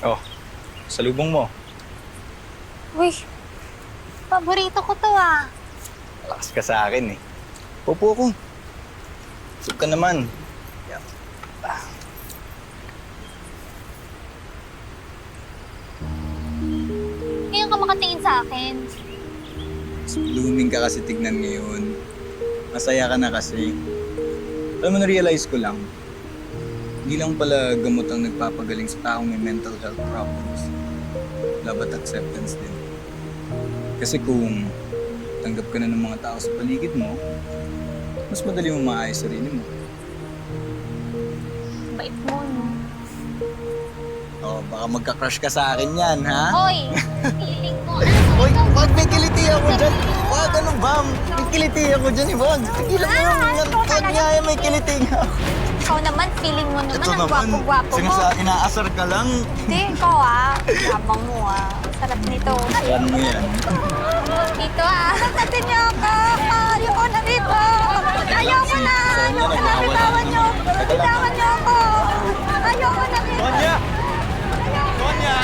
Oh, salubong mo. Uy, paborito ko to ah. Lakas ka sa akin eh. Pupo ko. Sub ka naman. Yan. Ngayon ka makatingin sa akin. Mas blooming ka kasi tignan ngayon. Masaya ka na kasi. Alam mo, na-realize ko lang, hindi lang pala gamot ang nagpapagaling sa taong may mental health problems. Love at acceptance din. Kasi kung tanggap ka na ng mga tao sa paligid mo, mas madali mo maayos sarili mo. Bait mo, no? Oh, baka magka-crush ka sa akin yan, ha? Hoy, feeling ko. Hoy, wag may kiliti ako dyan. Wag, ano ba? May kiliti ako dyan, Yvonne. Tigilan mo yung wag nga yan, may kiliti nga ako. Ikaw naman, feeling mo naman, Ito ang naman, gwapo-gwapo mo. inaasar ka lang. Hindi, ikaw ah. Yabang mo ah. Sarap nito. Ayan mo yan. Dito ah. Pagkatin niyo ako. Ayoko na dito. Ayoko na. Ayoko na. Bitawan niyo. Bitawan niyo ako. Ayoko na dito. Sonia! Sonia!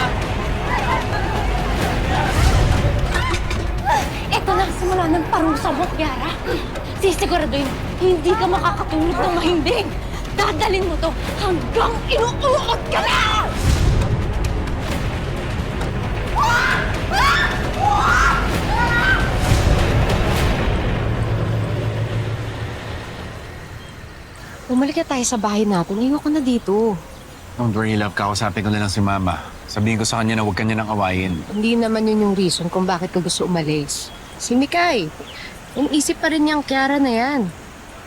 Ito na simula ng parusa mo, Kiara. Sisiguraduhin, hindi ka makakatulog ng mahimbing. Dadalin mo to hanggang inuuot ka na! Bumalik na tayo sa bahay natin. Iwan ko na dito. Don't worry, love. Kakausapin ko na lang si Mama. Sabihin ko sa kanya na huwag kanya nang awayin. Hindi naman yun yung reason kung bakit ka gusto umalis. Si Mikay, inisip pa rin niyang Kiara na yan.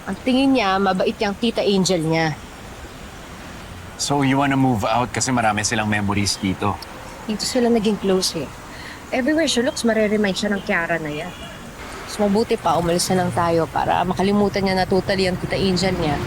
Ang tingin niya, mabait yung tita Angel niya. So, you wanna move out kasi marami silang memories dito. Dito sila naging close eh. Everywhere she looks, mareremind siya ng Kiara na yan. Mas mabuti pa, umalis na lang tayo para makalimutan niya na totally ang tita Angel niya.